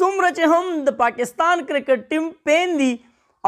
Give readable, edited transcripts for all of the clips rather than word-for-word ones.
څومره چې هم د پاکستان کرکټ ټیم پین دي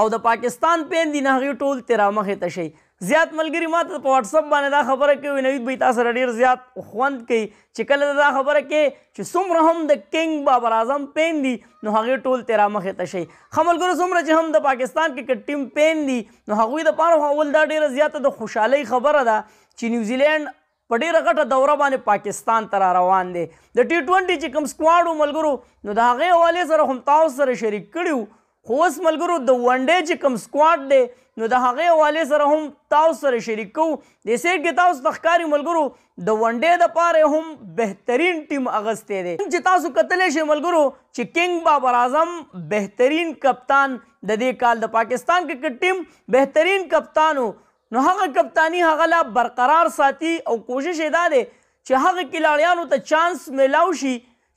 او د پاکستان پین دي نه هغې ټول ترې رامخې ته شي. زیات ملګري ما ته په واټساپ باندې دا خبره کوي نوید بھائی تا سره ډېر زیات خوند کوي چې کله دا خبره کوي چې څومره هم د کنګ بابر اعظم پین دي نو هغې ټول ترې رامخې ته شي. ښه ملګرو څومره چې هم د پاکستان کرکټ ټیم پین دي نو هغوی دپاره خو اول دا ډېره زیاته د خوشحالۍ خبره ده چې نیوزیلینډ په ډېره غټه دوره باندې پاکستان ته را روان دی. د T20 چې کوم سکواډ و ملګرو نو د هغې حوالې سره هم تاسو سره شریک کړي وو، خو اوس ملګرو د ون ډے چې کوم سکواډ دی نو د هغې حوالې سره هم تاسو سره شریک کوو. دې سیټ کې تاسو ته ښکاري ملګرو د ون ډے دپاره هم بهترین ټیم اغستی دی چې تاسو کتلی شئ ملګرو چې کنګ بابر اعظم بهترین کپتان د دې کال د پاکستان کرکټ ټیم بهترین کپتان و. نو هغه کپتانی هغه لا برقرار ساتي او کوشش یې دا دی چې هغه کلاړیانو ته چانس میلاو شي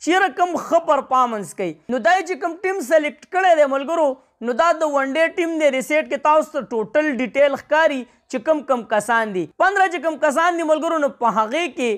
چیرې کوم ښه پرفارمنس کوي. نو دا چې کوم ټیم سلیکټ کړی دی ملګرو نو دا د ون ډے ټیم دی. د سیټ کې تاسو ته ټوټل ډیټیل ښکاري چې کم کم کسان دي. 15 چې کم کسان دي ملګرو نو په هغې کې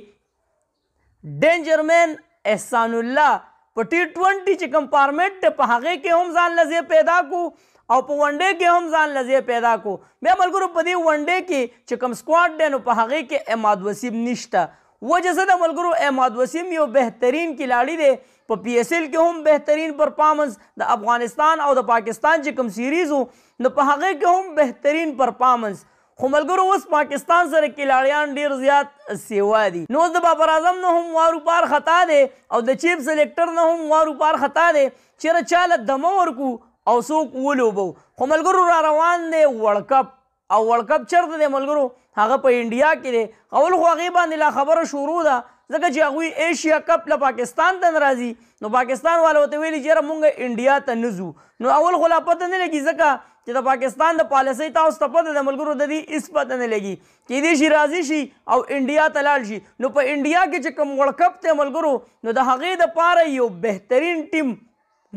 ډینجرمین احسان الله په T20 چې کوم فارمیټ دی په هغې کې هم ځان له ځای پیدا کو او په ون ډے کې هم ځان له ځای پیدا کو. بیا ملګرو په دې ون ډے کې چې کوم سکواډ دی نو په هغې کې عماد وسیم نشته. وجه څه ده ملګرو عماد وسیم یو بهترین کلاړي دی په PSL کې هم بهترین پرفارمنس د افغانستان او د پاکستان چې کوم سیریز و نو په هغې کې هم بهترین پرفارمنس. خو ملګرو اوس پاکستان سره کلاړیان ډېر زیات سیوا دي. نو اوس د بابر اعظم نه هم وارو پار خطا دی او د چیف سلیکټر نه هم وارو پار خطا دی چېرې چاله دمه ورکو او څوک ولوبو. خو ملګرو را روان دی ورلډ کپ او ورلډ کپ چېرته دی ملګرو هغه په انډیا کې دی. اول خو هغې باندې لا خبره شروع ده ځکه چې هغوی ایشیا کپ له پاکستان ته نه راځي نو پاکستان والا ورته ویلي چې یاره مونږ انډیا ته نه ځو. نو اول خو لا پته نه لګي ځکه چې د پاکستان د پالیسۍ تاسو ته پته ده ملګرو د دې هېڅ پته نه لګي چې دې شي راضي شي او انډیا ته لاړ شي. نو په انډیا کې چې کوم ورلډ کپ دی ملګرو نو د هغې دپاره یو بهترین ټیم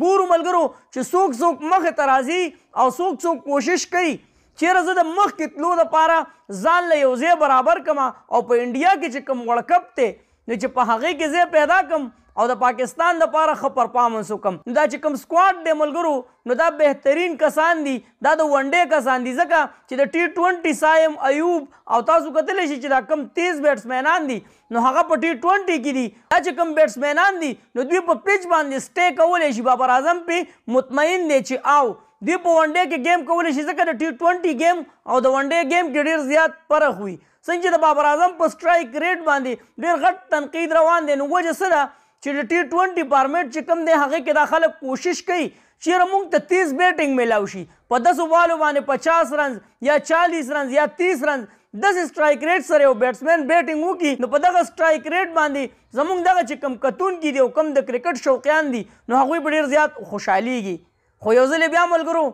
ګورو ملګرو چې څوک څوک مخې ته راځي او څوک څوک کوشش کوي چیرې زه د مخکې تلو دپاره ځان له یو ځای برابر کړم او په انډیا کې چې کوم ورلډ کپ دی نو چې په هغې کې ځای پیدا کړم او د پاکستان دپاره ښه پرفارمنس وکړم. نو دا چې کوم سکواډ دی ملګرو نو دا بهترین کسان دي دا د ون ډے کسان دي ځکه چې د T20 سایم ایوب او تاسو کتلی شئ چې دا کم تیز بیټسمینان دي نو هغه په T20 کې دي. دا چې کوم بیټسمینان دي نو دوی په پچ باندې سټے کولی شي. بابر اعظم پې مطمئن دی چې او دوی په ون ډے کې گیم کولی شي ځکه د T20 گیم او د ون ډے گیم کې ډېر زیات فرق وي. څنګه چې د بابر اعظم په سټرایک ریټ باندې ډېر غټ تنقید روان دی. نو وجه څه ده چې د T20 فارمیټ چې کوم دی هغې کې دا خلک کوشش کوي چیرې موږ ته 30 بیټنګ میلاو شي په 10 بالو باندې 50 رنز یا 40 رنز یا 30 رنز داسې سټرایک ریټ سره یو بیټسمین بیټنګ وکړي نو په دغه سټرایک ریټ باندې زموږ دغه چې کوم کتونکي دي او کوم د کرکټ شوقیان دي نو هغوی به ډېر زیات خوشحالیږي. خو یو ځل بیا ملګرو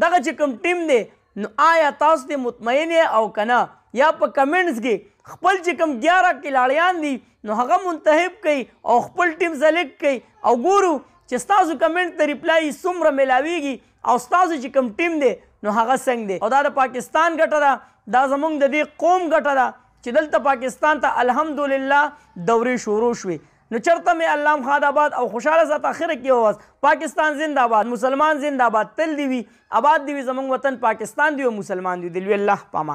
دغه چې کوم ټیم دی نو آیا تاسو دې مطمئن او که نه یا په کمنټس کې خپل چې کوم 11 کلاړیان دي نو هغه منتخب کوي او خپل ټیم سلیکټ کوي او ګورو چې ستاسو کمنټ ته ریپلای څومره میلاویږي او ستاسو چې کوم ټیم دی نو هغه څنګه دی. او دا د پاکستان ګټه ده دا زموږ د دې قوم ګټه ده چې دلته پاکستان ته الحمدلله دورې شروع شوې. نو چرته مې الله خاد آباد او خوشحاله سات اخره کې وواس. پاکستان زنده آباد مسلمان زنده آباد تل دی وي آباد دی وي زموږ وطن پاکستان دی او مسلمان دی. دلوي الله پامان.